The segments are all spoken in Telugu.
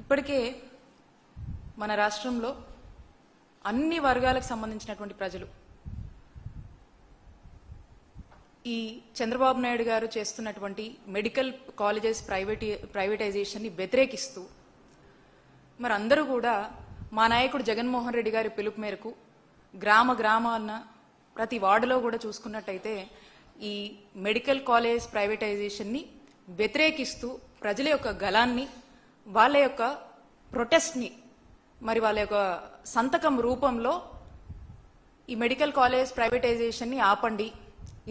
ఇప్పటికే మన రాష్ట్రంలో అన్ని వర్గాలకు సంబంధించినటువంటి ప్రజలు ఈ చంద్రబాబు నాయుడు గారు చేస్తున్నటువంటి మెడికల్ కాలేజెస్ ప్రైవేటైజేషన్ ని వ్యతిరేకిస్తూ మరి అందరూ కూడా మా నాయకుడు జగన్మోహన్ రెడ్డి గారి పిలుపు మేరకు గ్రామాన ప్రతి వార్డులో కూడా చూసుకున్నట్టయితే ఈ మెడికల్ కాలేజ్ ప్రైవేటైజేషన్ ని వ్యతిరేకిస్తూ ప్రజల యొక్క గలాన్ని వాళ్ళ యొక్క ప్రొటెస్ట్ ని మరి వాళ్ళ యొక్క సంతకం రూపంలో ఈ మెడికల్ కాలేజ్ ప్రైవేటైజేషన్ ని ఆపండి,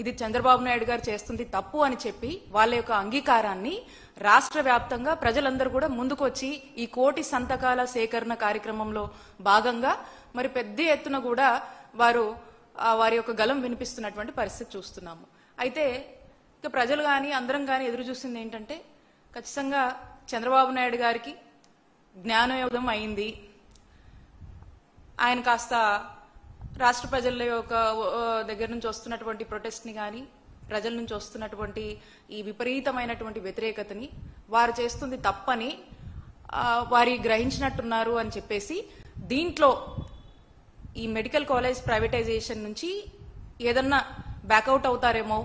ఇది చంద్రబాబు నాయుడు గారు చేస్తుంది తప్పు అని చెప్పి వాళ్ళ యొక్క అంగీకారాన్ని రాష్ట్ర వ్యాప్తంగా ప్రజలందరూ కూడా ముందుకు వచ్చి ఈ 1 కోటి సంతకాల సేకరణ కార్యక్రమంలో భాగంగా మరి పెద్ద ఎత్తున కూడా వారి యొక్క గలం వినిపిస్తున్నటువంటి పరిస్థితి చూస్తున్నాము. అయితే ఇక ప్రజలు కానీ అందరం కానీ ఎదురు చూసింది ఏంటంటే ఖచ్చితంగా చంద్రబాబు నాయుడు గారికి జ్ఞానయోగం అయింది, ఆయన కాస్త రాష్ట్ర ప్రజల యొక్క దగ్గర నుంచి వస్తున్నటువంటి ప్రొటెస్ట్ ని కానీ ప్రజల నుంచి వస్తున్నటువంటి ఈ విపరీతమైనటువంటి వ్యతిరేకతని వారు చేస్తుంది తప్పని వారి గ్రహించినట్టున్నారు అని చెప్పేసి దీంట్లో ఈ మెడికల్ కాలేజ్ ప్రైవేటైజేషన్ నుంచి ఏదన్నా బ్యాకౌట్ అవుతారేమో,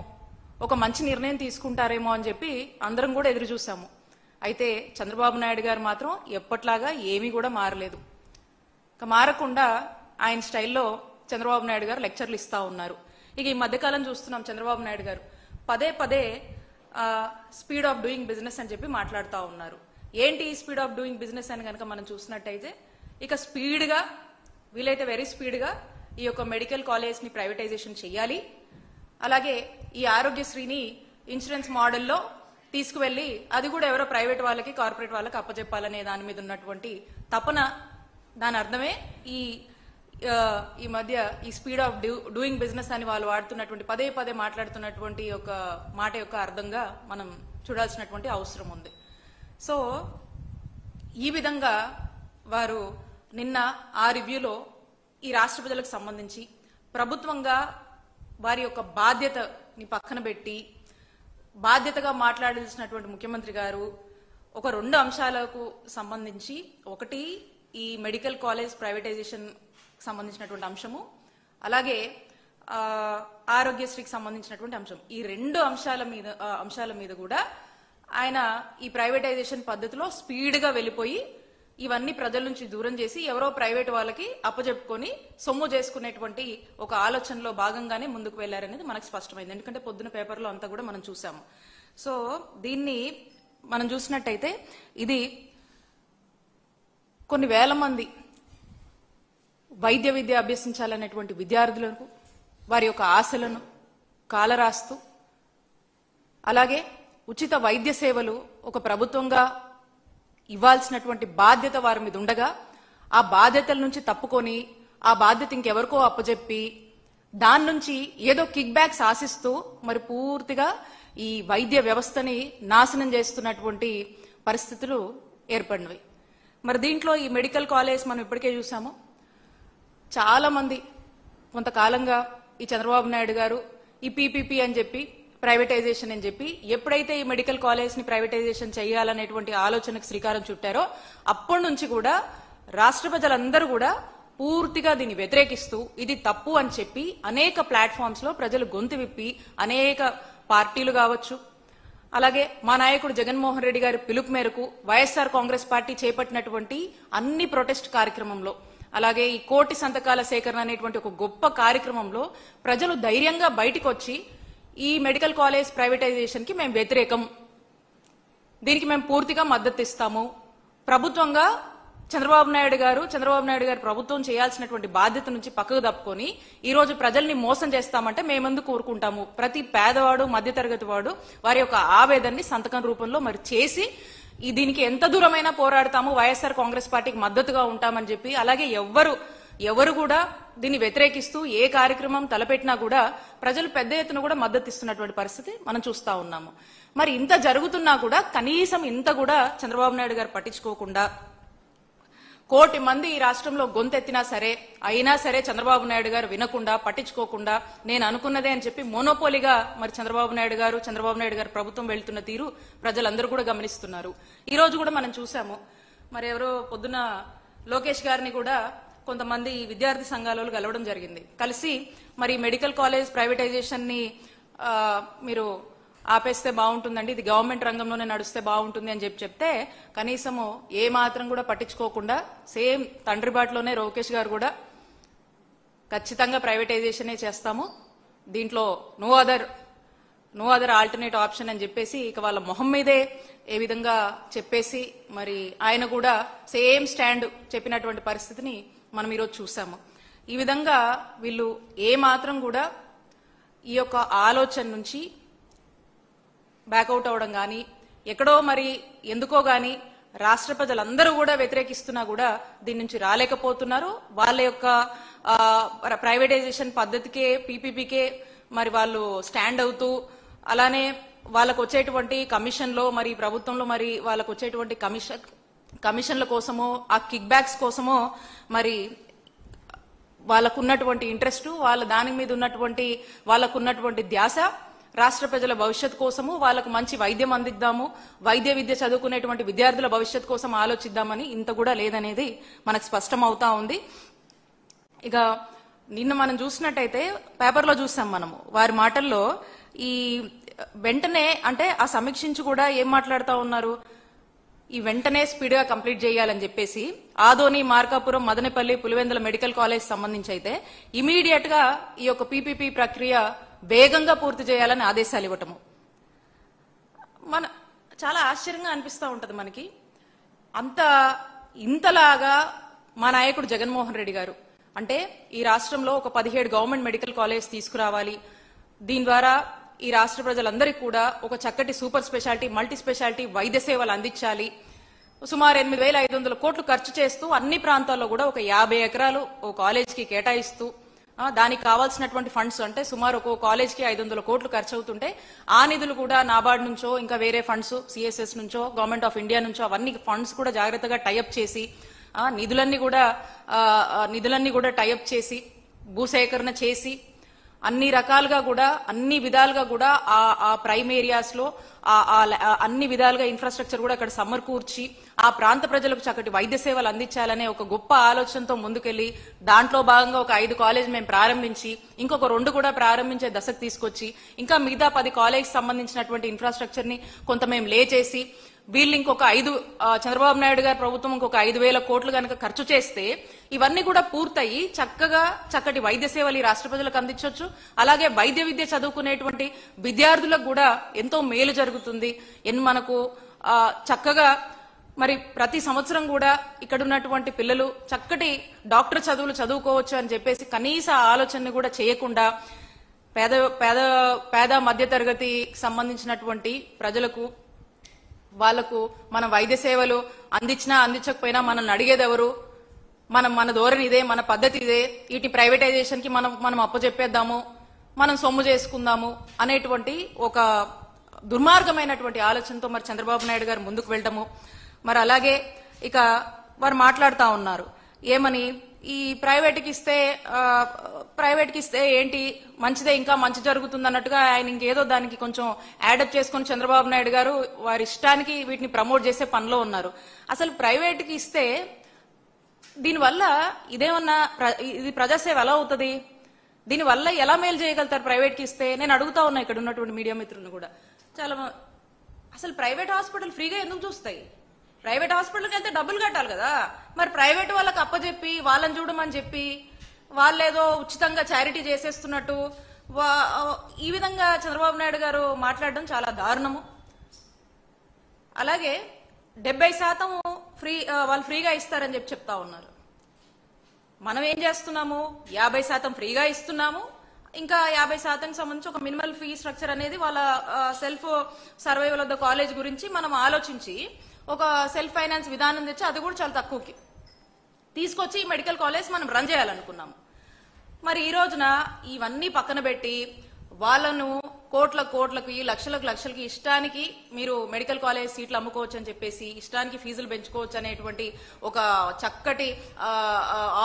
ఒక మంచి నిర్ణయం తీసుకుంటారేమో అని చెప్పి అందరం కూడా ఎదురు చూసాము. అయితే చంద్రబాబు నాయుడు గారు మాత్రం ఎప్పట్లాగా ఏమీ కూడా మారలేదు. మారకుండా ఆయన స్టైల్లో చంద్రబాబు నాయుడు గారు లెక్చర్లు ఇస్తా ఉన్నారు. ఇక ఈ మధ్యకాలం చూస్తున్నాం చంద్రబాబు నాయుడు గారు పదే స్పీడ్ ఆఫ్ డూయింగ్ బిజినెస్ అని చెప్పి మాట్లాడుతూ ఉన్నారు. ఏంటి ఈ స్పీడ్ ఆఫ్ డూయింగ్ బిజినెస్ అని కనుక మనం చూసినట్టయితే ఇక స్పీడ్గా వీలైతే వెరీ స్పీడ్గా ఈ యొక్క మెడికల్ కాలేజ్ ని ప్రైవేటైజేషన్ చేయాలి, అలాగే ఈ ఆరోగ్యశ్రీని ఇన్సూరెన్స్ మోడల్లో తీసుకువెళ్లి అది కూడా ఎవరో ప్రైవేట్ వాళ్ళకి కార్పొరేట్ వాళ్ళకి అప్పచెప్పాలనే దాని మీద ఉన్నటువంటి తపన, దాని అర్థమే ఈ మధ్య ఈ స్పీడ్ ఆఫ్ డూయింగ్ బిజినెస్ అని వాళ్ళు వాడుతున్నటువంటి పదే మాట్లాడుతున్నటువంటి ఒక మాట యొక్క అర్థంగా మనం చూడాల్సినటువంటి అవసరం ఉంది. సో ఈ విధంగా వారు నిన్న ఆ రివ్యూలో ఈ రాష్ట్ర ప్రజలకు సంబంధించి ప్రభుత్వంగా వారి యొక్క బాధ్యతని పక్కన పెట్టి బాధ్యతగా మాట్లాడాల్సినటువంటి ముఖ్యమంత్రి గారు ఒక 2 అంశాలకు సంబంధించి, ఒకటి ఈ మెడికల్ కాలేజ్ ప్రైవేటైజేషన్ సంబంధించినటువంటి అంశము, అలాగే ఆరోగ్యశ్రీకి సంబంధించినటువంటి అంశం, ఈ 2 అంశాల మీద కూడా ఆయన ఈ ప్రైవేటైజేషన్ పద్ధతిలో స్పీడ్గా వెళ్ళిపోయి ఇవన్నీ ప్రజల నుంచి దూరం చేసి ఎవరో ప్రైవేట్ వాళ్ళకి అప్పచెప్పుకొని సొమ్ము చేసుకునేటువంటి ఒక ఆలోచనలో భాగంగానే ముందుకు వెళ్లారనేది మనకు స్పష్టమైంది. ఎందుకంటే పొద్దున పేపర్లో అంతా కూడా మనం చూసాము. సో దీన్ని మనం చూసినట్టయితే ఇది కొన్ని వేల మంది వైద్య విద్య అభ్యసించాలనేటువంటి విద్యార్థులకు వారి యొక్క ఆశలను కాలరాస్తూ, అలాగే ఉచిత వైద్య సేవలు ఒక ప్రభుత్వంగా ఇవ్వాల్సినటువంటి బాధ్యత వారి మీద ఉండగా ఆ బాధ్యతల నుంచి తప్పుకొని ఆ బాధ్యత ఇంకెవరికో అప్పచెప్పి దాని నుంచి ఏదో కిక్ బ్యాక్స్ ఆశిస్తూ మరి పూర్తిగా ఈ వైద్య వ్యవస్థని నాశనం చేస్తున్నటువంటి పరిస్థితులు ఏర్పడినవి. మరి దీంట్లో ఈ మెడికల్ కాలేజ్ మనం ఇప్పటికే చూసాము. చాలా మంది కొంతకాలంగా ఈ చంద్రబాబు నాయుడు గారు ఈ పీపీపీ అని చెప్పి ప్రైవేటైజేషన్ అని చెప్పి ఎప్పుడైతే ఈ మెడికల్ కాలేజ్ ని ప్రైవేటైజేషన్ చేయాలనేటువంటి ఆలోచనకు శ్రీకారం చుట్టారో అప్పటి నుంచి కూడా రాష్ట్ర ప్రజలందరూ కూడా పూర్తిగా దీన్ని వ్యతిరేకిస్తూ ఇది తప్పు అని చెప్పి అనేక ప్లాట్ఫామ్స్ లో ప్రజలు గొంతు విప్పి అనేక పార్టీలు కావచ్చు, అలాగే మా నాయకుడు జగన్మోహన్ రెడ్డి గారి పిలుపు మేరకు వైఎస్ఆర్ కాంగ్రెస్ పార్టీ చేపట్టినటువంటి అన్ని ప్రొటెస్ట్ కార్యక్రమంలో, అలాగే ఈ 1 కోటి సంతకాల సేకరణ అనేటువంటి ఒక గొప్ప కార్యక్రమంలో ప్రజలు ధైర్యంగా బయటకు వచ్చి ఈ మెడికల్ కాలేజ్ ప్రైవేటైజేషన్ కి మేము వ్యతిరేకం, దీనికి మేము పూర్తిగా మద్దతు ఇస్తాము, ప్రభుత్వంగా చంద్రబాబు నాయుడు గారు ప్రభుత్వం చేయాల్సినటువంటి బాధ్యత నుంచి పక్కకు తప్పుకొని ఈ రోజు ప్రజల్ని మోసం చేస్తామంటే మేమెందుకు కోరుకుంటాము, ప్రతి పేదవాడు మధ్యతరగతి వాడు వారి యొక్క ఆవేదనని సంతకం రూపంలో మరి చేసి దీనికి ఎంత దూరమైనా పోరాడతాము, వైఎస్ఆర్ కాంగ్రెస్ పార్టీకి మద్దతుగా ఉంటామని చెప్పి, అలాగే ఎవరు కూడా దీన్ని వ్యతిరేకిస్తూ ఏ కార్యక్రమం తలపెట్టినా కూడా ప్రజలు పెద్ద ఎత్తున కూడా మద్దతు ఇస్తున్నటువంటి పరిస్థితి మనం చూస్తా ఉన్నాము. మరి ఇంత జరుగుతున్నా కూడా కనీసం ఇంత కూడా చంద్రబాబు నాయుడు గారు పట్టించుకోకుండా 1 కోటి మంది ఈ రాష్ట్రంలో గొంతెత్తినా సరే అయినా సరే చంద్రబాబు నాయుడు గారు వినకుండా పట్టించుకోకుండా నేను అనుకున్నదే అని చెప్పి మోనోపోలీగా మరి చంద్రబాబు నాయుడు గారు ప్రభుత్వం వెళ్తున్న తీరు ప్రజలందరూ కూడా గమనిస్తున్నారు. ఈ రోజు కూడా మనం చూసాము మరి ఎవరో పొద్దున లోకేష్ గారిని కూడా కొంతమంది విద్యార్థి సంఘాలలో కలవడం జరిగింది. కలిసి మరి మెడికల్ కాలేజ్ ప్రైవేటైజేషన్ ని మీరు ఆపేస్తే బాగుంటుందండి, ఇది గవర్నమెంట్ రంగంలోనే నడుస్తే బాగుంటుంది అని చెప్తే కనీసము ఏ మాత్రం కూడా పట్టించుకోకుండా సేమ్ తండ్రి బాటలోనే లోకేష్ గారు కూడా ఖచ్చితంగా ప్రైవేటైజేషనే చేస్తాము, దీంట్లో నో అదర్ ఆల్టర్నేట్ ఆప్షన్ అని చెప్పేసి ఇక వాళ్ళ మొహం మీదే ఏ విధంగా చెప్పేసి మరి ఆయన కూడా సేమ్ స్టాండ్ చెప్పినటువంటి పరిస్థితిని మనం ఈరోజు చూసాము. ఈ విధంగా వీళ్ళు ఏ మాత్రం కూడా ఈ యొక్క ఆలోచన నుంచి బ్యాకౌట్ అవడం కానీ ఎక్కడో మరి ఎందుకో గాని రాష్ట్ర ప్రజలందరూ కూడా వ్యతిరేకిస్తున్నా కూడా దీని నుంచి రాలేకపోతున్నారు. వాళ్ళ యొక్క ప్రైవేటైజేషన్ పద్ధతికే పీపీపీకే మరి వాళ్ళు స్టాండ్ అవుతూ అలానే వాళ్ళకు వచ్చేటువంటి కమిషన్లో మరి ప్రభుత్వంలో మరి వాళ్ళకు వచ్చేటువంటి కమిషన్ల కోసమో ఆ కిక్ బ్యాక్స్ కోసమో మరి వాళ్ళకున్నటువంటి ఇంట్రెస్ట్ వాళ్ళ దాని మీద ఉన్నటువంటి వాళ్ళకున్నటువంటి ధ్యాస రాష్ట్ర ప్రజల భవిష్యత్ కోసము వాళ్ళకు మంచి వైద్యం అందిద్దాము, వైద్య విద్య చదువుకునేటువంటి విద్యార్థుల భవిష్యత్ కోసం ఆలోచిద్దామని ఇంత కూడా లేదనేది మనకు స్పష్టం అవుతా ఉంది. ఇక నిన్న మనం చూసినట్టయితే పేపర్లో చూసాం మనము వారి మాటల్లో ఈ వెంటనే అంటే ఆ సమీక్షించి కూడా ఏం మాట్లాడుతూ ఉన్నారు, ఈ వెంటనే స్పీడ్ గా కంప్లీట్ చేయాలని చెప్పేసి ఆదోని, మార్కాపురం, మదనపల్లి, పులివెందుల మెడికల్ కాలేజ్ సంబంధించి అయితే ఇమీడియట్ గా ఈ యొక్క పీపీపీ ప్రక్రియ వేగంగా పూర్తి చేయాలని ఆదేశాలు ఇవ్వటము చాలా ఆశ్చర్యంగా అనిపిస్తూ ఉంటది మనకి. ఇంతలాగా మా నాయకుడు జగన్మోహన్ రెడ్డి గారు అంటే ఈ రాష్ట్రంలో ఒక 17 గవర్నమెంట్ మెడికల్ కాలేజ్ తీసుకురావాలి, దీని ద్వారా ఈ రాష్ట్ర ప్రజలందరికీ కూడా ఒక చక్కటి సూపర్ స్పెషాలిటీ మల్టీ స్పెషాలిటీ వైద్య సేవలు అందించాలి, సుమారు 8,500 కోట్లు ఖర్చు చేస్తూ అన్ని ప్రాంతాల్లో కూడా ఒక 50 ఎకరాలు ఓ కాలేజ్కి కేటాయిస్తూ దానికి కావాల్సినటువంటి ఫండ్స్ అంటే సుమారు ఒక కాలేజ్కి 500 కోట్లు ఖర్చు అవుతుంటే ఆ నిధులు కూడా నాబార్డ్ నుంచో ఇంకా వేరే ఫండ్స్ సిఎస్ఎస్ నుంచో గవర్నమెంట్ ఆఫ్ ఇండియా నుంచో అవన్నీ ఫండ్స్ కూడా జాగ్రత్తగా టైఅప్ చేసి నిధులన్నీ కూడా టైఅప్ చేసి భూసేకరణ చేసి అన్ని రకాలుగా కూడా అన్ని విధాలుగా కూడా ఆ ప్రైమ్ ఏరియాస్ లో అన్ని విధాలుగా ఇన్ఫ్రాస్ట్రక్చర్ కూడా అక్కడ సమకూర్చి ఆ ప్రాంత ప్రజలకు చక్కటి వైద్య సేవలు అందించాలనే ఒక గొప్ప ఆలోచనతో ముందుకెళ్లి దాంట్లో భాగంగా ఒక 5 కాలేజ్ మేము ప్రారంభించి ఇంకొక 2 కూడా ప్రారంభించే దశకు తీసుకొచ్చి ఇంకా మిగతా 10 కాలేజ్ సంబంధించినటువంటి ఇన్ఫ్రాస్ట్రక్చర్ ని కొంత మేము లే చేసి వీళ్ళు ఇంకొక 5 చంద్రబాబు నాయుడు గారి ప్రభుత్వం ఇంకొక 5,000 కోట్లు కనుక ఖర్చు చేస్తే ఇవన్నీ కూడా పూర్తయి చక్కటి వైద్య సేవలు ఈ రాష్ట్ర ప్రజలకు అందించవచ్చు. అలాగే వైద్య విద్య చదువుకునేటువంటి విద్యార్థులకు కూడా ఎంతో మేలు జరుగుతుంది. మనకు చక్కగా మరి ప్రతి సంవత్సరం కూడా ఇక్కడ ఉన్నటువంటి పిల్లలు చక్కటి డాక్టర్ చదువులు చదువుకోవచ్చు అని చెప్పేసి కనీస ఆలోచనని కూడా చేయకుండా పేద మధ్యతరగతి సంబంధించినటువంటి ప్రజలకు వాళ్లకు మనం వైద్య సేవలు అందించినా అందించకపోయినా మనల్ని అడిగేది ఎవరు, మన ధోరణి ఇదే, మన పద్ధతి ఇదే, వీటి ప్రైవేటైజేషన్ కి మనం అప్పచెప్పేద్దాము, మనం సొమ్ము చేసుకుందాము అనేటువంటి ఒక దుర్మార్గమైనటువంటి ఆలోచనతో మరి చంద్రబాబు నాయుడు గారు ముందుకు వెళ్ళటము. మరి అలాగే ఇక వారు మాట్లాడుతూ ఉన్నారు ఏమని, ఈ ప్రైవేట్కి ఇస్తే ఏంటి మంచిదే, ఇంకా మంచి జరుగుతుంది అన్నట్టుగా ఆయన ఇంకేదో దానికి కొంచెం యాడప్ చేసుకుని చంద్రబాబు నాయుడు గారు వారి ఇష్టానికి వీటిని ప్రమోట్ చేసే పనిలో ఉన్నారు. అసలు ప్రైవేట్కి ఇస్తే దీనివల్ల ఇది ప్రజాసేవ ఎలా అవుతుంది, దీనివల్ల ఎలా మేలు చేయగలుగుతారు ప్రైవేట్కి ఇస్తే? నేను అడుగుతా ఉన్నా ఇక్కడ ఉన్నటువంటి మీడియా మిత్రులను కూడా చాలా. అసలు ప్రైవేట్ హాస్పిటల్ ఫ్రీగా ఎందుకు చూస్తాయి? ప్రైవేట్ హాస్పిటల్కి వెళ్తే డబ్బులు కట్టాలి కదా. మరి ప్రైవేట్ వాళ్ళకి అప్పచెప్పి వాళ్ళని చూడమని చెప్పి వాళ్ళేదో ఉచితంగా చారిటీ చేసేస్తున్నట్టు ఈ విధంగా చంద్రబాబు నాయుడు గారు మాట్లాడడం చాలా దారుణము. అలాగే 70% వాళ్ళు ఫ్రీగా ఇస్తారని చెప్తా ఉన్నారు. మనం ఏం చేస్తున్నాము, 50% ఫ్రీగా ఇస్తున్నాము, ఇంకా 50% సంబంధించి ఒక మినిమల్ ఫీ స్ట్రక్చర్ అనేది వాళ్ళ self survival of the college గురించి మనం ఆలోచించి ఒక సెల్ఫ్ ఫైనాన్స్ విధానం తెచ్చి అది కూడా చాలా తక్కువకి తీసుకొచ్చి మెడికల్ కాలేజ్ మనం రన్ చేయాలనుకున్నాము. మరి ఈ రోజున ఇవన్నీ పక్కన పెట్టి వాళ్ళను కోట్లకు ఈ లక్షలకి ఇష్టానికి మీరు మెడికల్ కాలేజ్ సీట్లు అమ్ముకోవచ్చు అని చెప్పేసి ఇష్టానికి ఫీజులు పెంచుకోవచ్చు అనేటువంటి ఒక చక్కటి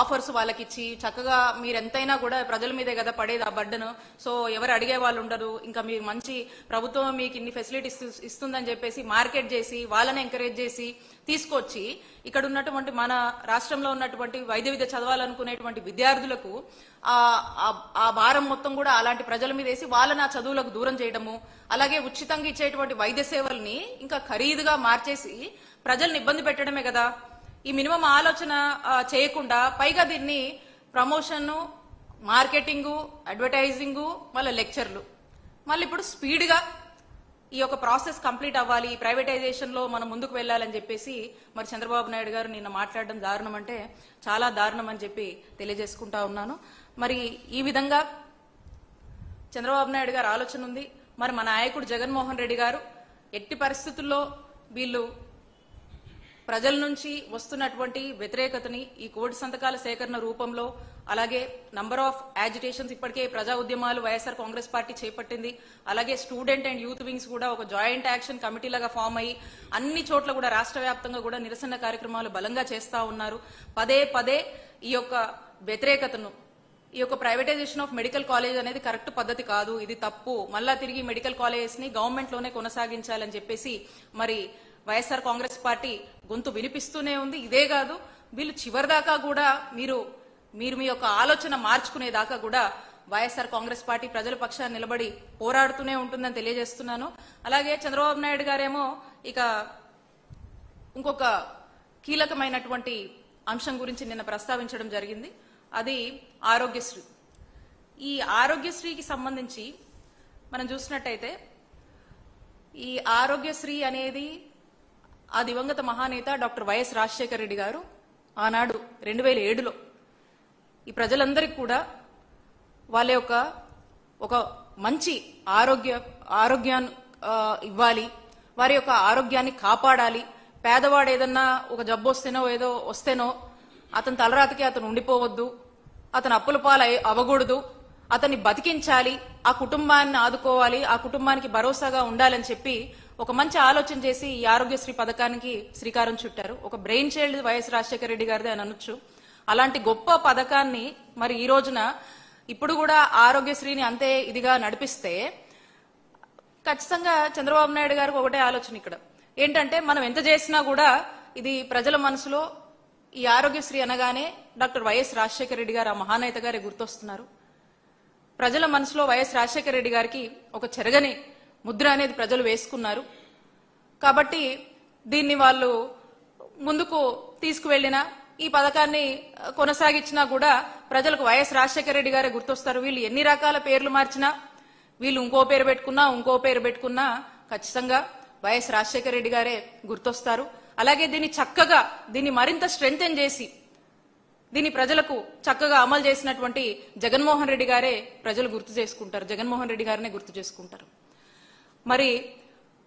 ఆఫర్స్ వాళ్ళకి ఇచ్చి చక్కగా మీరు ఎంతైనా కూడా ప్రజల మీదే కదా పడేది ఆ బర్డెన్. సో ఎవరు అడిగే వాళ్ళు ఉండరు, ఇంకా మీరు మంచి ప్రభుత్వం మీకు ఇన్ని ఫెసిలిటీస్ ఇస్తుందని చెప్పేసి మార్కెట్ చేసి వాళ్ళని ఎంకరేజ్ చేసి తీసుకొచ్చి ఇక్కడ ఉన్నటువంటి మన రాష్ట్రంలో ఉన్నటువంటి వైద్య విద్య చదవాలనుకునేటువంటి విద్యార్థులకు ఆ భారం మొత్తం కూడా అలాంటి ప్రజల మీద వేసి వాళ్ళని ఆ చదువులకు దూరం చేయడము, అలాగే ఉచితంగా ఇచ్చేటువంటి వైద్య సేవల్ని ఇంకా ఖరీదుగా మార్చేసి ప్రజల్ని ఇబ్బంది పెట్టడమే కదా. ఈ మినిమం ఆలోచన చేయకుండా పైగా దీన్ని ప్రమోషన్, మార్కెటింగు, అడ్వర్టైజింగు, మళ్ళీ లెక్చర్లు, మళ్ళీ ఇప్పుడు స్పీడ్గా ఈ యొక్క ప్రాసెస్ కంప్లీట్ అవ్వాలి, ప్రైవేటైజేషన్ లో మనం ముందుకు వెళ్ళాలని చెప్పేసి మరి చంద్రబాబు నాయుడు గారు నిన్న మాట్లాడడం దారుణం అంటే చాలా దారుణం అని చెప్పి తెలియజేసుకుంటా ఉన్నాను. మరి ఈ విధంగా చంద్రబాబు నాయుడు గారు ఆలోచన ఉంది. మరి మన నాయకుడు జగన్మోహన్ రెడ్డి గారు ఎట్టి పరిస్థితుల్లో వీళ్ళు ప్రజల నుంచి వస్తున్నటువంటి వ్యతిరేకతని ఈ కోటి సంతకాల సేకరణ రూపంలో, అలాగే నంబర్ ఆఫ్ యాజిటేషన్స్ ఇప్పటికే ప్రజా ఉద్యమాలు వైఎస్ఆర్ కాంగ్రెస్ పార్టీ చేపట్టింది, అలాగే స్టూడెంట్ అండ్ యూత్ వింగ్స్ కూడా ఒక జాయింట్ యాక్షన్ కమిటీ లాగా ఫామ్ అయ్యి అన్ని చోట్ల కూడా రాష్ట్ర వ్యాప్తంగా కూడా నిరసన కార్యక్రమాలు బలంగా చేస్తా ఉన్నారు. పదే ఈ యొక్క వ్యతిరేకతను, ఈ యొక్క ప్రైవేటైజేషన్ ఆఫ్ మెడికల్ కాలేజ్ అనేది కరెక్ట్ పద్ధతి కాదు, ఇది తప్పు, మళ్ళా తిరిగి మెడికల్ కాలేజెస్ ని గవర్నమెంట్ లోనే కొనసాగించాలని చెప్పేసి మరి వైఎస్ఆర్ కాంగ్రెస్ పార్టీ గొంతు వినిపిస్తూనే ఉంది. ఇదే కాదు, వీళ్ళు చివరిదాకా కూడా మీరు మీ యొక్క ఆలోచన మార్చుకునేదాకా కూడా వైఎస్ఆర్ కాంగ్రెస్ పార్టీ ప్రజల పక్షాన్ని నిలబడి పోరాడుతూనే ఉంటుందని తెలియజేస్తున్నాను. అలాగే చంద్రబాబు నాయుడు గారేమో ఇక ఇంకొక కీలకమైనటువంటి అంశం గురించి నిన్న ప్రస్తావించడం జరిగింది, అది ఆరోగ్యశ్రీ. ఈ ఆరోగ్యశ్రీకి సంబంధించి మనం చూసినట్టయితే ఈ ఆరోగ్యశ్రీ అనేది ఆ దివంగత మహానేత డాక్టర్ వైఎస్ రాజశేఖర రెడ్డి గారు ఆనాడు 2007లో ఈ ప్రజలందరికీ కూడా వాళ్ళ యొక్క ఒక మంచి ఆరోగ్యాన్ని ఇవ్వాలి, వారి యొక్క ఆరోగ్యాన్ని కాపాడాలి, పేదవాడు ఏదన్నా ఒక జబ్బు వస్తేనో అతని తలరాతకి అతను ఉండిపోవద్దు, అతను అప్పుల పాలు అవ్వకూడదు, అతన్ని బతికించాలి, ఆ కుటుంబాన్ని ఆదుకోవాలి, ఆ కుటుంబానికి భరోసాగా ఉండాలని చెప్పి ఒక మంచి ఆలోచన చేసి ఈ ఆరోగ్యశ్రీ పథకానికి శ్రీకారం చుట్టారు. ఒక brainchild YS Rajasekhara Reddy గారిదే అని అనొచ్చు. అలాంటి గొప్ప పథకాన్ని మరి ఈ రోజున ఇప్పుడు కూడా ఆరోగ్యశ్రీని అంతే ఇదిగా నడిపిస్తే ఖచ్చితంగా చంద్రబాబు నాయుడు గారికి ఒకటే ఆలోచన ఇక్కడ ఏంటంటే, మనం ఎంత చేసినా కూడా ఇది ప్రజల మనసులో ఈ ఆరోగ్యశ్రీ అనగానే డాక్టర్ వైఎస్ రాజశేఖర రెడ్డి గారు ఆ మహానేత గారే గుర్తొస్తున్నారు. ప్రజల మనసులో వైఎస్ రాజశేఖర రెడ్డి గారికి ఒక చెరగని ముద్ర అనేది ప్రజలు వేసుకున్నారు. కాబట్టి దీన్ని వాళ్ళు ముందుకు తీసుకువెళ్లినా ఈ పథకాన్ని కొనసాగించినా కూడా ప్రజలకు వైఎస్ రాజశేఖర రెడ్డి గారే గుర్తొస్తారు. వీళ్ళు ఎన్ని రకాల పేర్లు మార్చినా, వీళ్ళు ఇంకో పేరు పెట్టుకున్నా ఖచ్చితంగా వైఎస్ రాజశేఖర రెడ్డి గారే గుర్తొస్తారు. అలాగే దీన్ని మరింత స్ట్రెంథెన్ చేసి దీన్ని ప్రజలకు చక్కగా అమలు చేసినటువంటి జగన్మోహన్ రెడ్డి గారే ప్రజలు జగన్మోహన్ రెడ్డి గారినే గుర్తు చేసుకుంటారు. మరి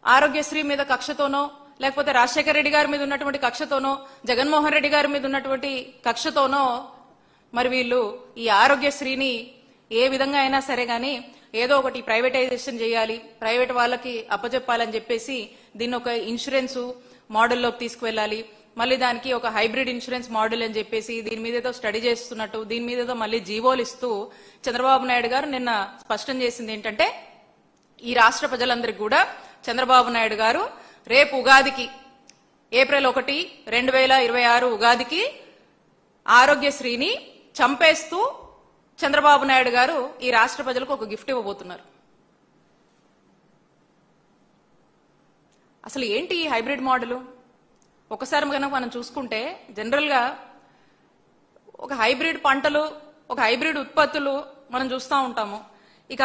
ఆరోగ్యశ్రీ మీద కక్షతోనో, లేకపోతే రాజశేఖర రెడ్డి గారి మీద ఉన్నటువంటి కక్షతోనో, జగన్మోహన్ రెడ్డి గారి మీద ఉన్నటువంటి కక్షతోనో మరి వీళ్ళు ఈ ఆరోగ్యశ్రీని ఏ విధంగా అయినా సరే గాని ఏదో ఒకటి ప్రైవేటైజేషన్ చేయాలి, ప్రైవేట్ వాళ్ళకి అప్పచెప్పాలని చెప్పేసి దీన్ని ఒక ఇన్సూరెన్స్ మోడల్లోకి తీసుకువెళ్ళాలి, మళ్ళీ దానికి ఒక హైబ్రిడ్ ఇన్సూరెన్స్ మోడల్ అని చెప్పేసి దీని మీద ఏదో స్టడీ చేస్తున్నట్టు, దీని మీద ఏదో మళ్ళీ జీవోలు ఇస్తూ చంద్రబాబు నాయుడు గారు నిన్న స్పష్టం చేసింది ఏంటంటే, ఈ రాష్ట్ర ప్రజలందరికీ కూడా చంద్రబాబు నాయుడు గారు రేపు ఉగాదికి ఏప్రిల్ 1, 2026 ఉగాదికి ఆరోగ్యశ్రీని చంపేస్తూ చంద్రబాబు నాయుడు గారు ఈ రాష్ట్ర ప్రజలకు ఒక గిఫ్ట్ ఇవ్వబోతున్నారు. అసలు ఏంటి ఈ హైబ్రిడ్ మోడల్? ఒకసారి కనుక మనం చూసుకుంటే జనరల్ గా ఒక హైబ్రిడ్ పంటలు, ఒక హైబ్రిడ్ ఉత్పత్తులు మనం చూస్తూ ఉంటాము. ఇక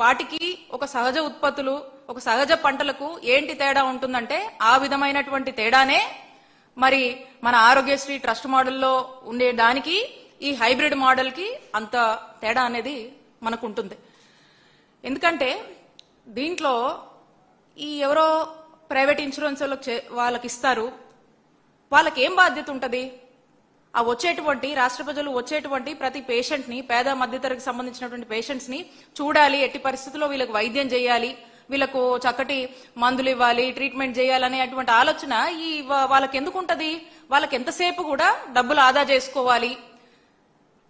వాటికి ఒక సహజ ఉత్పత్తులు, ఒక సహజ పంటలకు ఏంటి తేడా ఉంటుందంటే ఆ విధమైనటువంటి తేడానే మరి మన ఆరోగ్యశ్రీ ట్రస్ట్ మోడల్లో ఉండే దానికి ఈ హైబ్రిడ్ మోడల్ కి అంత తేడా అనేది మనకు ఉంటుంది. ఎందుకంటే దీంట్లో ఈ ఎవరో ప్రైవేట్ ఇన్సూరెన్స్ వాళ్ళకి ఇస్తారు, వాళ్ళకి ఏం బాధ్యత ఉంటుంది? ఆ వచ్చేటువంటి రాష్ట్ర ప్రజలు వచ్చేటువంటి ప్రతి పేషెంట్ ని, పేద మధ్యతరగతికి సంబంధించినటువంటి పేషెంట్స్ ని చూడాలి, ఎట్టి పరిస్థితుల్లో వీళ్ళకి వైద్యం చేయాలి, వీళ్ళకు చక్కటి మందులు ఇవ్వాలి, ట్రీట్మెంట్ చేయాలనేటువంటి ఆలోచన వాళ్ళకి ఎందుకు ఉంటది? వాళ్ళకి ఎంతసేపు కూడా డబ్బులు ఆదా చేసుకోవాలి,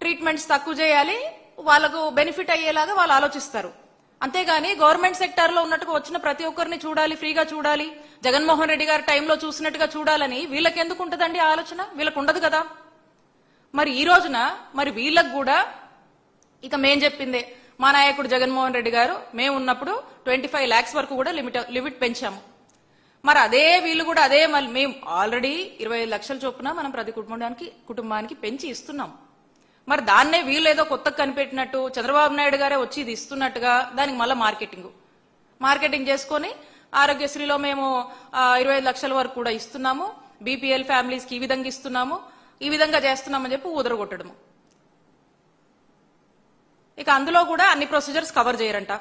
ట్రీట్మెంట్స్ తక్కువ చేయాలి, వాళ్ళకు బెనిఫిట్ అయ్యేలాగా వాళ్ళు ఆలోచిస్తారు. అంతేగాని గవర్నమెంట్ సెక్టార్ లో ఉన్నట్టుగా వచ్చిన ప్రతి ఒక్కరిని చూడాలి, ఫ్రీగా చూడాలి, జగన్మోహన్ రెడ్డి గారి టైంలో చూసినట్టుగా చూడాలని వీళ్ళకి ఎందుకు ఉంటదండి ఆలోచన? వీళ్ళకు ఉండదు కదా. మరి ఈ రోజున మరి వీళ్ళకు కూడా ఇక మేం చెప్పిందే, మా నాయకుడు జగన్మోహన్ రెడ్డి గారు మేము ఉన్నప్పుడు 25 lakhs వరకు కూడా లిమిట్ పెంచాము. మరి అదే వీళ్ళు కూడా అదే మేము ఆల్రెడీ 25 లక్షల చొప్పున మనం ప్రతి కుటుంబానికి పెంచి ఇస్తున్నాం. మరి దాన్నే వీళ్ళు ఏదో కొత్తగా కనిపెట్టినట్టు చంద్రబాబు నాయుడు గారే వచ్చి ఇది ఇస్తున్నట్టుగా దానికి మళ్ళీ మార్కెటింగ్ చేసుకొని ఆరోగ్యశ్రీలో మేము 25 లక్షల వరకు కూడా ఇస్తున్నాము, బీపీఎల్ ఫ్యామిలీస్ కి ఈ విధంగా ఇస్తున్నాము, ఈ విధంగా చేస్తున్నామని చెప్పి ఊదరగొట్టడము. ఇక అందులో కూడా అన్ని ప్రొసీజర్స్ కవర్ చేయరంట,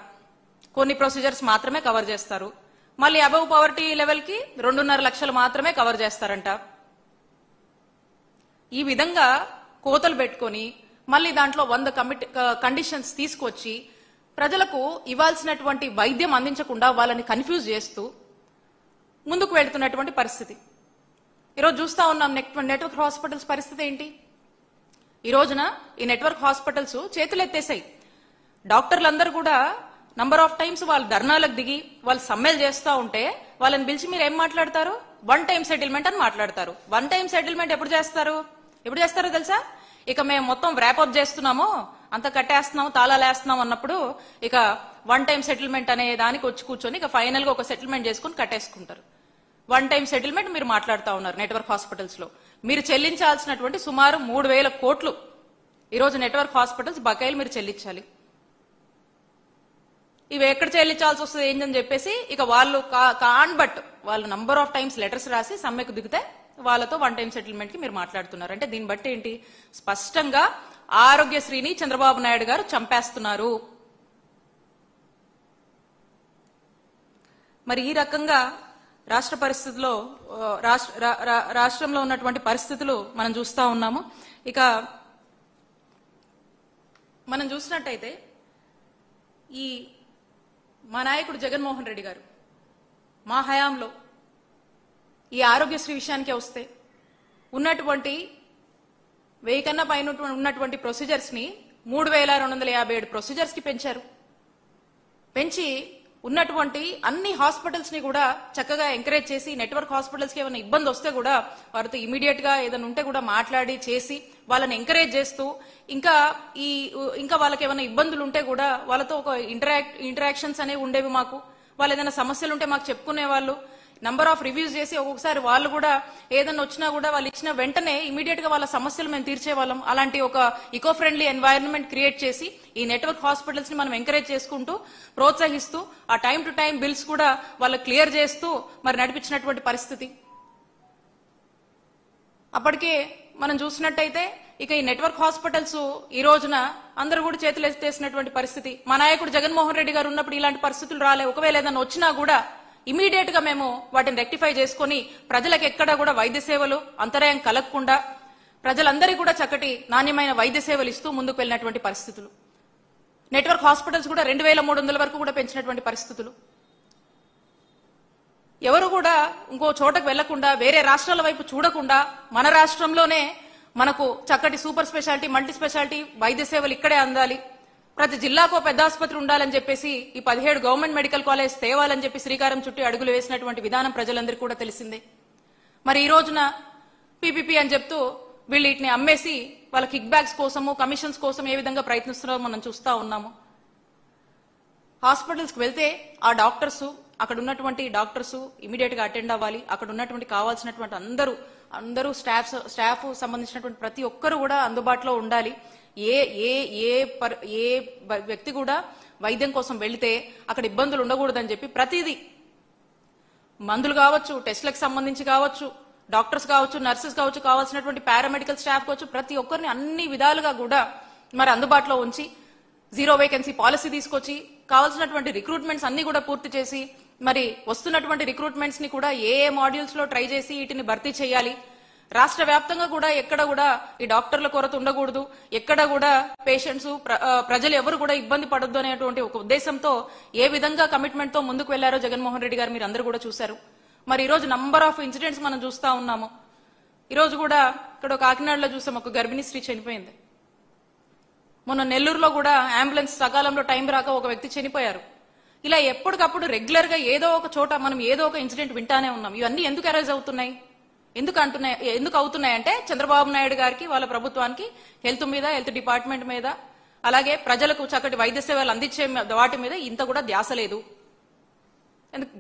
కొన్ని ప్రొసీజర్స్ మాత్రమే కవర్ చేస్తారు. మళ్ళీ అబవ్ పవర్టీ లెవెల్ కి 2.5 లక్షలు మాత్రమే కవర్ చేస్తారంట. ఈ విధంగా కోతలు పెట్టుకొని మళ్ళీ దాంట్లో 100 కండిషన్స్ తీసుకొచ్చి ప్రజలకు ఇవ్వాల్సినటువంటి వైద్యం అందించకుండా వాళ్ళని కన్ఫ్యూజ్ చేస్తూ ముందుకు వెళ్తున్నటువంటి పరిస్థితి ఈరోజు చూస్తా ఉన్నాం. నెట్వర్క్ హాస్పిటల్స్ పరిస్థితి ఏంటి? ఈ రోజున ఈ నెట్వర్క్ హాస్పిటల్స్ చేతులు ఎత్తేసాయి. డాక్టర్లందరూ కూడా నంబర్ ఆఫ్ టైమ్స్ వాళ్ళు ధర్నాలకు దిగి వాళ్ళు సమ్మెలు చేస్తూ ఉంటే వాళ్ళని పిలిచి మీరు ఏం మాట్లాడతారు? 1 time సెటిల్మెంట్ అని మాట్లాడతారు. 1 time సెటిల్మెంట్ ఎప్పుడు చేస్తారో తెలుసా? ఇక మేము మొత్తం వ్రాపప్ చేస్తున్నాము, అంత కట్టేస్తున్నాము, తాళాలు వేస్తున్నాం అన్నప్పుడు ఇక 1 time సెటిల్మెంట్ అనే దానికి వచ్చి కూర్చొని ఇక ఫైనల్ గా ఒక సెటిల్మెంట్ చేసుకుని కట్టేసుకుంటారు. 1 time సెటిల్మెంట్ మీరు మాట్లాడుతూ ఉన్నారు. నెట్వర్క్ హాస్పిటల్స్ లో మీరు చెల్లించాల్సినటువంటి సుమారు 3,000 కోట్లు ఈరోజు నెట్వర్క్ హాస్పిటల్స్ బకాయిలు మీరు చెల్లించాలి. ఇవి ఎక్కడ చెల్లించాల్సి వస్తుంది ఏంటని చెప్పేసి ఇక వాళ్ళు బట్ వాళ్ళు నంబర్ ఆఫ్ టైమ్స్ లెటర్స్ రాసి సమ్మెకు దిగితే వాళ్ళతో 1 time సెటిల్మెంట్ కి మీరు మాట్లాడుతున్నారు. అంటే దీన్ని బట్టి ఏంటి? స్పష్టంగా ఆరోగ్యశ్రీని చంద్రబాబు నాయుడు గారు చంపేస్తున్నారు. మరి ఈ రకంగా రాష్ట్ర పరిస్థితుల్లో రాష్ట్రంలో ఉన్నటువంటి పరిస్థితులు మనం చూస్తా ఉన్నాము. ఇక మనం చూసినట్టయితే ఈ మా నాయకుడు జగన్మోహన్ రెడ్డి గారు మా హయాంలో ఈ ఆరోగ్యశ్రీ విషయానికే వస్తే ఉన్నటువంటి 1000 కన్నా పైన ఉన్నటువంటి ప్రొసీజర్స్ ని 3,257 ప్రొసీజర్స్ కి పెంచి ఉన్నటువంటి అన్ని హాస్పిటల్స్ ని కూడా చక్కగా ఎంకరేజ్ చేసి నెట్వర్క్ హాస్పిటల్స్ కి ఏమైనా ఇబ్బంది వస్తే కూడా వారితో ఇమీడియట్ గా ఏదైనా ఉంటే కూడా మాట్లాడి చేసి వాళ్ళని ఎంకరేజ్ చేస్తూ ఇంకా వాళ్ళకి ఏమైనా ఇబ్బందులు ఉంటే కూడా వాళ్ళతో ఒక ఇంటరాక్షన్స్ అనేవి ఉండేవి. మాకు వాళ్ళు ఏదైనా సమస్యలు ఉంటే మాకు చెప్పుకునే వాళ్ళు, నంబర్ ఆఫ్ రివ్యూస్ చేసి ఒక్కొక్కసారి వాళ్ళు కూడా ఏదైనా వచ్చినా కూడా వాళ్ళు ఇచ్చిన వెంటనే ఇమీడియట్ గా వాళ్ళ సమస్యలు మేము తీర్చేవాళ్ళం. అలాంటి ఒక ఈకో ఫ్రెండ్లీ ఎన్వైరన్మెంట్ క్రియేట్ చేసి ఈ నెట్వర్క్ హాస్పిటల్స్ ని మనం ఎంకరేజ్ చేసుకుంటూ ప్రోత్సహిస్తూ ఆ టైం టు టైం బిల్స్ కూడా వాళ్ళకి క్లియర్ చేస్తూ మరి నడిపించినటువంటి పరిస్థితి. అప్పటికే మనం చూసినట్టయితే ఇక ఈ నెట్వర్క్ హాస్పిటల్స్ ఈ రోజున అందరూ కూడా చేతులు ఎత్తేసినటువంటి పరిస్థితి. మా నాయకుడు జగన్మోహన్ రెడ్డి గారు ఉన్నప్పుడు ఇలాంటి పరిస్థితులు రాలే. ఒకవేళ ఏదైనా వచ్చినా కూడా ఇమీడియట్ గా మేము వాటిని రెక్టిఫై చేసుకుని ప్రజలకు ఎక్కడా కూడా వైద్య సేవలు అంతరాయం కలగకుండా ప్రజలందరికీ కూడా చక్కటి నాణ్యమైన వైద్య సేవలు ఇస్తూ ముందుకు వెళ్ళినటువంటి పరిస్థితులు. నెట్వర్క్ హాస్పిటల్స్ కూడా 2,300 వరకు కూడా పెంచినటువంటి పరిస్థితులు. ఎవరు కూడా ఇంకో చోటకు వెళ్లకుండా వేరే రాష్ట్రాల వైపు చూడకుండా మన రాష్ట్రంలోనే మనకు చక్కటి సూపర్ స్పెషాలిటీ, మల్టీ స్పెషాలిటీ వైద్య సేవలు ఇక్కడే అందాలి, ప్రతి జిల్లాకు పెద్ద ఆసుపత్రి ఉండాలని చెప్పేసి ఈ 17 గవర్నమెంట్ మెడికల్ కాలేజ్ తేవాలని చెప్పి శ్రీకారం చుట్టి అడుగులు వేసినటువంటి విధానం ప్రజలందరికీ కూడా తెలిసిందే. మరి ఈ రోజున పీపీపీ అని చెప్తూ వీళ్ళు వీటిని అమ్మేసి వాళ్ళ కిక్ బ్యాక్స్ కోసము, కమిషన్స్ కోసం ఏ విధంగా ప్రయత్నిస్తున్నారో మనం చూస్తా ఉన్నాము. హాస్పిటల్స్ కి వెళ్తే ఆ డాక్టర్స్, అక్కడ ఉన్నటువంటి డాక్టర్స్ ఇమీడియట్ గా అటెండ్ అవ్వాలి. అక్కడ ఉన్నటువంటి కావాల్సినటువంటి అందరూ స్టాఫ్ సంబంధించినటువంటి ప్రతి ఒక్కరు కూడా అందుబాటులో ఉండాలి. ఏ వ్యక్తి కూడా వైద్యం కోసం వెళితే అక్కడ ఇబ్బందులు ఉండకూడదని చెప్పి ప్రతిదీ మందులు కావచ్చు, టెస్టులకు సంబంధించి కావచ్చు, డాక్టర్స్ కావచ్చు, నర్సెస్ కావచ్చు, కావాల్సినటువంటి పారామెడికల్ స్టాఫ్ కావచ్చు, ప్రతి ఒక్కరిని అన్ని విధాలుగా కూడా మరి అందుబాటులో ఉంచి 0 వేకెన్సీ పాలసీ తీసుకొచ్చి కావాల్సినటువంటి రిక్రూట్మెంట్స్ అన్ని కూడా పూర్తి చేసి మరి వస్తున్నటువంటి రిక్రూట్మెంట్స్ ని కూడా ఏ మాడ్యూల్స్ లో ట్రై చేసి వీటిని భర్తీ చేయాలి, రాష్ట్ర వ్యాప్తంగా కూడా ఎక్కడ కూడా ఈ డాక్టర్ల కొరత ఉండకూడదు, ఎక్కడ కూడా పేషెంట్స్ ప్రజలు ఎవరు కూడా ఇబ్బంది పడొద్దు అనేటువంటి ఒక ఉద్దేశంతో ఏ విధంగా కమిట్మెంట్ తో ముందుకు వెళ్లారో జగన్మోహన్ రెడ్డి గారు మీరు అందరూ కూడా చూశారు. మరి ఈ రోజు నంబర్ ఆఫ్ ఇన్సిడెంట్స్ మనం చూస్తా ఉన్నాము. ఈ రోజు కూడా ఇక్కడ కాకినాడలో చూసాం, ఒక గర్భిణీ స్త్రీ చనిపోయింది. మొన్న నెల్లూరులో కూడా అంబులెన్స్ సకాలంలో టైం రాక ఒక వ్యక్తి చనిపోయారు. ఇలా ఎప్పటికప్పుడు రెగ్యులర్ గా ఏదో ఒక చోట మనం ఏదో ఒక ఇన్సిడెంట్ వింటానే ఉన్నాం. ఇవన్నీ ఎందుకు అరైజ్ అవుతున్నాయి, ఎందుకు అవుతున్నాయంటే చంద్రబాబు నాయుడు గారికి, వాళ్ళ ప్రభుత్వానికి హెల్త్ మీద, హెల్త్ డిపార్ట్మెంట్ మీద, అలాగే ప్రజలకు చక్కటి వైద్య సేవలు అందించే వాటి మీద ఇంత కూడా ధ్యాస లేదు.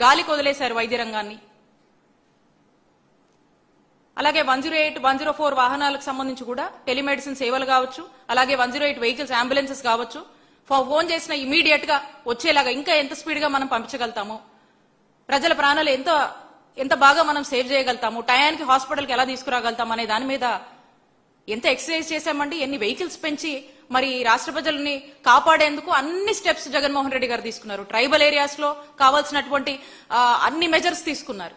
గాలికి వదిలేశారు వైద్య రంగాన్ని. అలాగే 108, 104 వాహనాలకు సంబంధించి కూడా టెలిమెడిసిన్ సేవలు కావచ్చు, అలాగే 108 వెహికల్స్, అంబులెన్సెస్ కావచ్చు, ఫోన్ చేసిన ఇమీడియట్ గా వచ్చేలాగా ఇంకా ఎంత స్పీడ్ గా మనం పంపించగలుగుతాము, ప్రజల ప్రాణాలు ఎంత బాగా మనం సేవ్ చేయగలుగుతాము, టయానికి హాస్పిటల్కి ఎలా తీసుకురాగలుగుతాం అనే దాని మీద ఎంత ఎక్సర్సైజ్ చేశామండి. ఎన్ని వెహికల్స్ పెంచి మరి రాష్ట్ర ప్రజల్ని కాపాడేందుకు అన్ని స్టెప్స్ జగన్మోహన్ రెడ్డి గారు తీసుకున్నారు. ట్రైబల్ ఏరియాస్ లో కావాల్సినటువంటి అన్ని మెజర్స్ తీసుకున్నారు.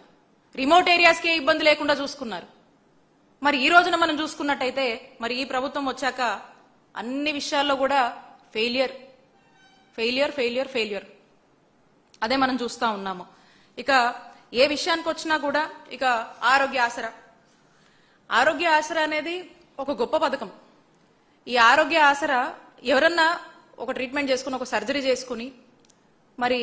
రిమోట్ ఏరియాస్ కి ఏ ఇబ్బంది లేకుండా చూసుకున్నారు. మరి ఈ రోజున మనం చూసుకున్నట్టయితే మరి ఈ ప్రభుత్వం వచ్చాక అన్ని విషయాల్లో కూడా ఫెయిలియర్ ఫెయిలియర్ ఫెయిలియర్ ఫెయిలియర్ అదే మనం చూస్తా ఉన్నాము. ఇక ఏ విషయానికి వచ్చినా కూడా ఇక ఆరోగ్య ఆసరా అనేది ఒక గొప్ప పథకం. ఈ ఆరోగ్య ఆసరా ఎవరన్నా ఒక ట్రీట్మెంట్ చేసుకుని, ఒక సర్జరీ చేసుకుని మరి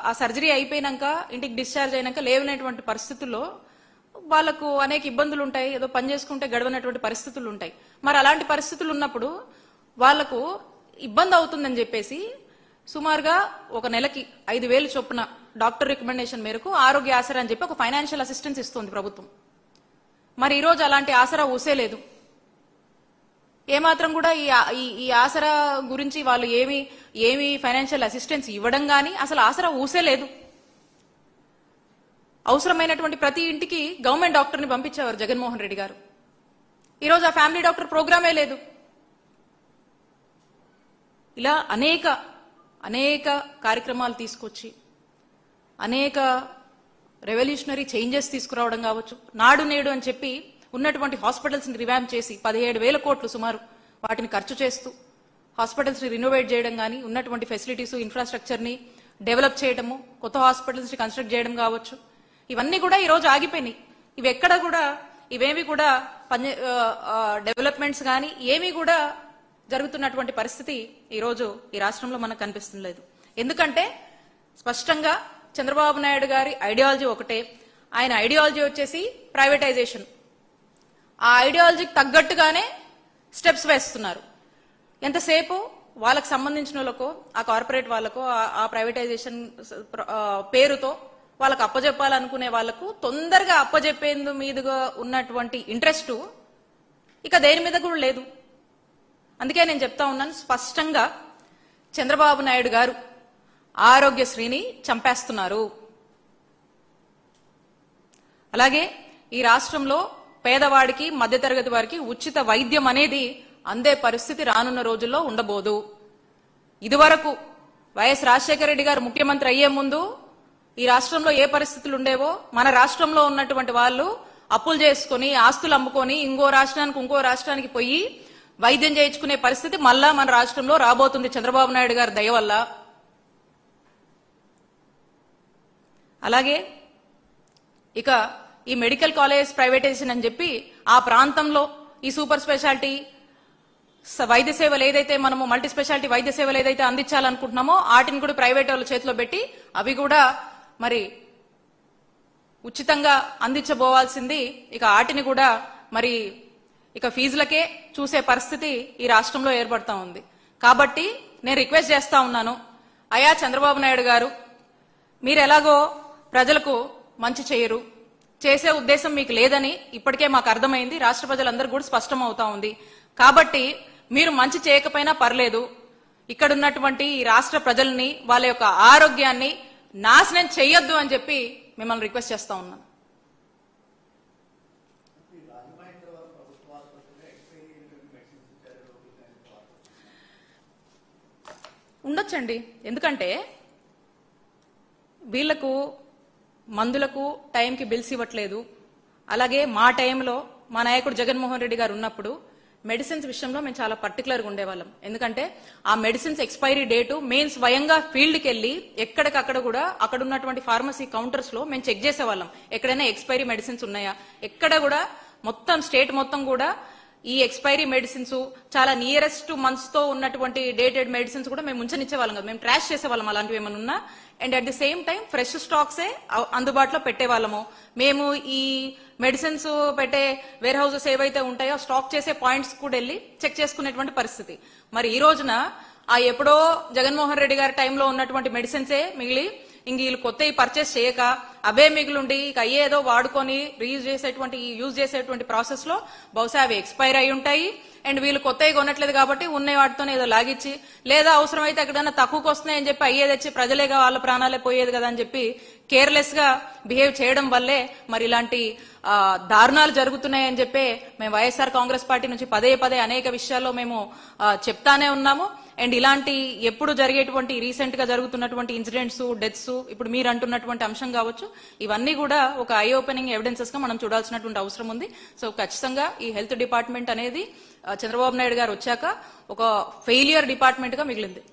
ఆ సర్జరీ అయిపోయినాక ఇంటికి డిశ్చార్జ్ అయినాక లేవనేటువంటి పరిస్థితుల్లో వాళ్లకు అనేక ఇబ్బందులు ఉంటాయి, ఏదో పని చేసుకుంటే గడవనటువంటి పరిస్థితులు ఉంటాయి. మరి అలాంటి పరిస్థితులు ఉన్నప్పుడు వాళ్లకు ఇబ్బంది అవుతుందని చెప్పేసి సుమారుగా ఒక నెలకి 5,000 చొప్పున డాక్టర్ రికమెండేషన్ మేరకు ఆరోగ్య ఆసరా అని చెప్పి ఒక ఫైనాన్షియల్ అసిస్టెన్స్ ఇస్తుంది ప్రభుత్వం. మరి ఈ రోజు అలాంటి ఆసరా ఊసేలేదు. ఏమాత్రం కూడా ఈ ఆసరా గురించి వాళ్ళు ఏమి ఫైనాన్షియల్ అసిస్టెన్స్ ఇవ్వడం గానీ అసలు ఆసరా ఊసేలేదు. అవసరమైనటువంటి ప్రతి ఇంటికి గవర్నమెంట్ డాక్టర్ని పంపించేవారు జగన్మోహన్ రెడ్డి గారు. ఈరోజు ఆ ఫ్యామిలీ డాక్టర్ ప్రోగ్రామే లేదు. ఇలా అనేక కార్యక్రమాలు తీసుకొచ్చి అనేక రెవల్యూషనరీ చేంజెస్ తీసుకురావడం కావచ్చు. నాడు నేడు అని చెప్పి ఉన్నటువంటి హాస్పిటల్స్ ని రివాంప్ చేసి 17,000 కోట్లు సుమారు వాటిని ఖర్చు చేస్తూ హాస్పిటల్స్ ని రినోవేట్ చేయడం గానీ, ఉన్నటువంటి ఫెసిలిటీస్, ఇన్ఫ్రాస్ట్రక్చర్ ని డెవలప్ చేయడము, కొత్త హాస్పిటల్స్ ని కన్స్ట్రక్ట్ చేయడం కావచ్చు. ఇవన్నీ కూడా ఈ రోజు ఆగిపోయినాయి. ఇవేమి కూడా డెవలప్మెంట్స్ గానీ ఏమీ కూడా జరుగుతున్నటువంటి పరిస్థితి ఈ రోజు ఈ రాష్ట్రంలో మనకు కనిపిస్తలేదు. ఎందుకంటే స్పష్టంగా చంద్రబాబు నాయుడు గారి ఐడియాలజీ ఒకటే. ఆయన ఐడియాలజీ వచ్చేసి ప్రైవేటైజేషన్. ఆ ఐడియాలజీకి తగ్గట్టుగానే స్టెప్స్ వేస్తున్నారు. ఎంతసేపు వాళ్ళకు సంబంధించిన వాళ్ళకో, ఆ కార్పొరేట్ వాళ్ళకో, ఆ ప్రైవేటైజేషన్ పేరుతో వాళ్ళకు అప్పజెప్పాలనుకునే వాళ్లకు తొందరగా అప్పజెప్పేందు మీదుగా ఉన్నటువంటి ఇంట్రెస్ట్ ఇక దేని మీద కూడా లేదు. అందుకే నేను చెప్తా ఉన్నాను, స్పష్టంగా చంద్రబాబు నాయుడు గారు ఆరోగ్యశ్రీని చంపేస్తున్నారు. అలాగే ఈ రాష్ట్రంలో పేదవాడికి, మధ్యతరగతి వారికి ఉచిత వైద్యం అనేది అందే పరిస్థితి రానున్న రోజుల్లో ఉండబోదు. ఇదివరకు వైఎస్ రాజశేఖర రెడ్డి గారు ముఖ్యమంత్రి అయ్యే ముందు ఈ రాష్ట్రంలో ఏ పరిస్థితులు ఉండేవో, మన రాష్ట్రంలో ఉన్నటువంటి వాళ్ళు అప్పులు చేసుకుని, ఆస్తులు అమ్ముకొని ఇంకో రాష్ట్రానికి పోయి వైద్యం చేయించుకునే పరిస్థితి మళ్ళా మన రాష్ట్రంలో రాబోతుంది చంద్రబాబు నాయుడు గారి దయ వల్ల. అలాగే ఇక ఈ మెడికల్ కాలేజ్ ప్రైవేటైజేషన్ అని చెప్పి ఆ ప్రాంతంలో ఈ సూపర్ స్పెషాలిటీ వైద్య సేవలు ఏదైతే మనము మల్టీ స్పెషాలిటీ వైద్య సేవలు ఏదైతే అందించాలనుకుంటున్నామో వాటిని కూడా ప్రైవేట్ వాళ్ళ చేతిలో పెట్టి అవి కూడా మరి ఉచితంగా అందించబోవాల్సింది. ఇక వాటిని కూడా మరి ఇక ఫీజులకే చూసే పరిస్థితి ఈ రాష్ట్రంలో ఏర్పడతా ఉంది. కాబట్టి నేను రిక్వెస్ట్ చేస్తా ఉన్నాను, అయ్యా చంద్రబాబు నాయుడు గారు, మీరు ఎలాగో ప్రజలకు మంచి చేయరు, చేసే ఉద్దేశం మీకు లేదని ఇప్పటికే మాకు అర్థమైంది, రాష్ట్ర ప్రజలందరూ కూడా స్పష్టం అవుతా ఉంది. కాబట్టి మీరు మంచి చేయకపోయినా పర్లేదు, ఇక్కడున్నటువంటి ఈ రాష్ట్ర ప్రజల్ని, వాళ్ళ యొక్క ఆరోగ్యాన్ని నాశనం చెయ్యొద్దు అని చెప్పి మిమ్మల్ని రిక్వెస్ట్ చేస్తా ఉన్నాను. ఉండొచ్చండి, ఎందుకంటే వీళ్లకు మందులకు టైంకి బిల్స్ ఇవ్వట్లేదు, అలాగే మా టైంలో మా నాయకుడు జగన్మోహన్ రెడ్డి గారు ఉన్నప్పుడు మెడిసిన్స్ విషయంలో మేము చాలా పర్టికులర్గా ఉండేవాళ్ళం. ఎందుకంటే ఆ మెడిసిన్స్ ఎక్స్పైరీ డేటు మేము స్వయంగా ఫీల్డ్కి వెళ్ళి ఎక్కడికక్కడ కూడా అక్కడ ఉన్నటువంటి ఫార్మసీ కౌంటర్స్ లో మేము చెక్ చేసేవాళ్ళం. ఎక్కడైనా ఎక్స్పైరీ మెడిసిన్స్ ఉన్నాయా, ఎక్కడ కూడా మొత్తం స్టేట్ మొత్తం కూడా ఈ ఎక్స్పైరీ మెడిసిన్స్ చాలా నియరెస్ట్ మంత్స్ తో ఉన్నటువంటి డేటెడ్ మెడిసిన్స్ కూడా మేము ఉంచనిచ్చేవాళ్ళం కదా, మేము ట్రాష్ చేసేవాళ్ళం అలాంటివి ఏమైనా ఉన్నా. And at the same time fresh స్టాక్సే అందుబాటులో పెట్టేవాళ్ళము. మేము ఈ మెడిసిన్స్ పెట్టే వేర్ హౌసెస్ ఏవైతే ఉంటాయో స్టాక్ చేసే పాయింట్స్ కూడా వెళ్ళి చెక్ చేసుకునేటువంటి పరిస్థితి. మరి ఈ రోజున ఆ ఎప్పుడో జగన్మోహన్ రెడ్డి గారి టైంలో ఉన్నటువంటి మెడిసిన్సే మిగిలి ఇంక వీళ్ళు కొత్తవి పర్చేస్ చేయక అవే మిగిలిండి ఇక అయ్యేదో వాడుకొని యూజ్ చేసేటువంటి ప్రాసెస్ లో బహుశా అవి ఎక్స్పైర్ అయి ఉంటాయి. అండ్ వీళ్ళు కొత్తవి కొనట్లేదు కాబట్టి ఉన్న వాటితోనే ఏదో లాగిచ్చి, లేదా అవసరమైతే ఎక్కడైనా తక్కువకి వస్తున్నాయని చెప్పి అయ్యేది వచ్చి ప్రజలేగా వాళ్ళ ప్రాణాలే పోయేది కదా అని చెప్పి కేర్లెస్ గా బిహేవ్ చేయడం వల్లే మరి ఇలాంటి దారుణాలు జరుగుతున్నాయని చెప్పి మేము వైఎస్ఆర్ కాంగ్రెస్ పార్టీ నుంచి పదే పదే అనేక విషయాల్లో మేము చెప్తానే ఉన్నాము. అండ్ ఇలాంటి ఎప్పుడు జరిగేటువంటి రీసెంట్ గా జరుగుతున్నటువంటి ఇన్సిడెంట్స్, డెత్స్, ఇప్పుడు మీరు అంటున్నటువంటి అంశం కావచ్చు, ఇవన్నీ కూడా ఒక ఐ ఓపెనింగ్ ఎవిడెన్సెస్ గా మనం చూడాల్సినటువంటి అవసరం ఉంది. సో ఖచ్చితంగా ఈ హెల్త్ డిపార్ట్మెంట్ అనేది చంద్రబాబు నాయుడు గారు వచ్చాక ఒక ఫెయిలియర్ డిపార్ట్మెంట్ గా మిగిలింది.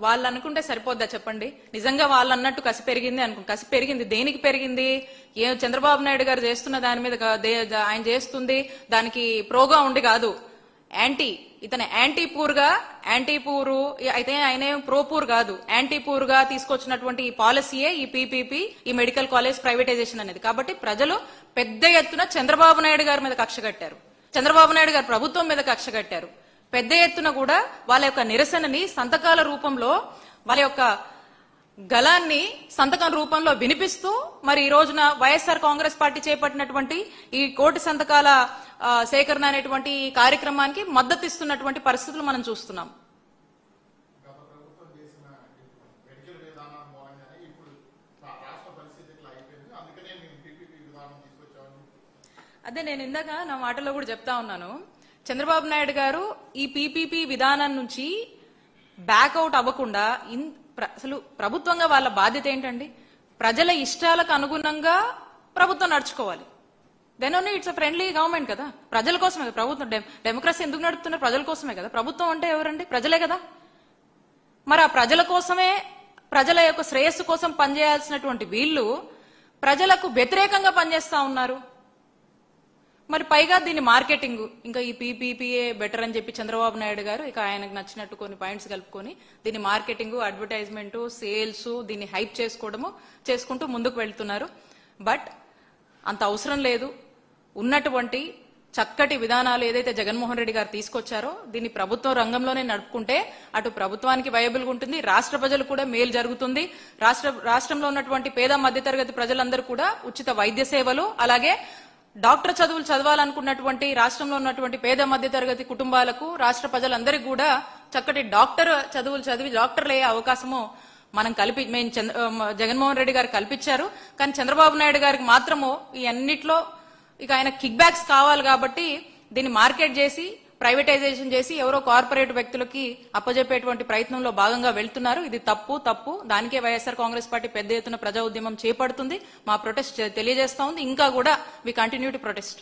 వాళ్ళు అనుకుంటే సరిపోద్దా చెప్పండి? నిజంగా వాళ్ళు అన్నట్టు కసి పెరిగింది కసి పెరిగింది దేనికి పెరిగింది? చంద్రబాబు నాయుడు గారు చేస్తున్న దాని మీద ఆయన చేస్తుంది దానికి ప్రోగా ఉండి కాదు, ఇతను యాంటీ పూరు అయితే ఆయన ప్రో పూర్ కాదు, యాంటీ పూర్ గా తీసుకొచ్చినటువంటి ఈ పాలసీయే ఈ పీపీపీ, ఈ మెడికల్ కాలేజ్ ప్రైవేటైజేషన్ అనేది. కాబట్టి ప్రజలు పెద్ద ఎత్తున చంద్రబాబు నాయుడు గారి మీద కక్ష కట్టారు, చంద్రబాబు నాయుడు గారి ప్రభుత్వం మీద కక్ష కట్టారు. పెద్ద ఎత్తున కూడా వాళ్ళ యొక్క నిరసనని సంతకాల రూపంలో, వాళ్ళ యొక్క గలాన్ని సంతకం రూపంలో వినిపిస్తూ మరి ఈ రోజున వైఎస్ఆర్ కాంగ్రెస్ పార్టీ చేపట్టినటువంటి ఈ 1 కోటి సంతకాల సేకరణ అనేటువంటి ఈ కార్యక్రమానికి మద్దతు ఇస్తున్నటువంటి పరిస్థితులు మనం చూస్తున్నాం. అదే నేను ఇందాక నా మాటలో కూడా చెప్తా ఉన్నాను, చంద్రబాబు నాయుడు గారు ఈ పీపీపీ విధానం నుంచి బ్యాక్అవుట్ అవ్వకుండా అసలు ప్రభుత్వంగా వాళ్ళ బాధ్యత ఏంటండి? ప్రజల ఇష్టాలకు అనుగుణంగా ప్రభుత్వం నడుచుకోవాలి. Then only it's a friendly government కదా, ప్రజల కోసమే కదా ప్రభుత్వం. డెమోక్రసీ ఎందుకు నడుపుతున్నారు? ప్రజల కోసమే కదా. ప్రభుత్వం అంటే ఎవరండి? ప్రజలే కదా. మరి ఆ ప్రజల కోసమే, ప్రజల యొక్క శ్రేయస్సు కోసం పనిచేయాల్సినటువంటి వీళ్ళు ప్రజలకు వ్యతిరేకంగా పనిచేస్తా ఉన్నారు. మరి పైగా దీని మార్కెటింగ్, ఇంకా ఈ పీపీపీఏ బెటర్ అని చెప్పి చంద్రబాబు నాయుడు గారు ఇక ఆయనకు నచ్చినట్టు కొన్ని పాయింట్స్ కలుపుకొని దీని మార్కెటింగ్, అడ్వర్టైజ్మెంట్, సేల్స్, దీన్ని హైప్ చేసుకుంటూ ముందుకు వెళ్తున్నారు. బట్ అంత అవసరం లేదు. ఉన్నటువంటి చక్కటి విధానాలు ఏదైతే జగన్మోహన్ రెడ్డి గారు తీసుకొచ్చారో దీన్ని ప్రభుత్వం రంగంలోనే నడుపుకుంటే అటు ప్రభుత్వానికి వైబుల్ గా ఉంటుంది, రాష్ట్ర ప్రజలు కూడా మేలు జరుగుతుంది. రాష్ట్రంలో ఉన్నటువంటి పేద మధ్యతరగతి ప్రజలందరూ కూడా ఉచిత వైద్య సేవలు, అలాగే డాక్టర్ చదువులు చదవాలనుకున్నటువంటి రాష్ట్రంలో ఉన్నటువంటి పేద మధ్యతరగతి కుటుంబాలకు, రాష్ట్ర ప్రజలందరికీ కూడా చక్కటి డాక్టర్ చదువులు చదివి డాక్టర్లు అయ్యే అవకాశము మనం జగన్మోహన్ రెడ్డి గారు కల్పించారు. కానీ చంద్రబాబు నాయుడు గారికి మాత్రము ఈ అన్నిట్లో ఇక ఆయన కిక్ బ్యాక్స్ కావాలి కాబట్టి దీన్ని మార్కెట్ చేసి, ప్రైవేటైజేషన్ చేసి ఎవరో కార్పొరేట్ వ్యక్తులకి అప్పజెప్పేటువంటి ప్రయత్నంలో భాగంగా వెళ్తున్నారు. ఇది తప్పు. దానికే వైఎస్ఆర్ కాంగ్రెస్ పార్టీ పెద్ద ఎత్తున ప్రజా ఉద్యమం చేపడుతుంది. మా ప్రొటెస్ట్ తెలియజేస్తా ఉంది. ఇంకా కూడా వి కంటిన్యూ టు ప్రొటెస్ట్.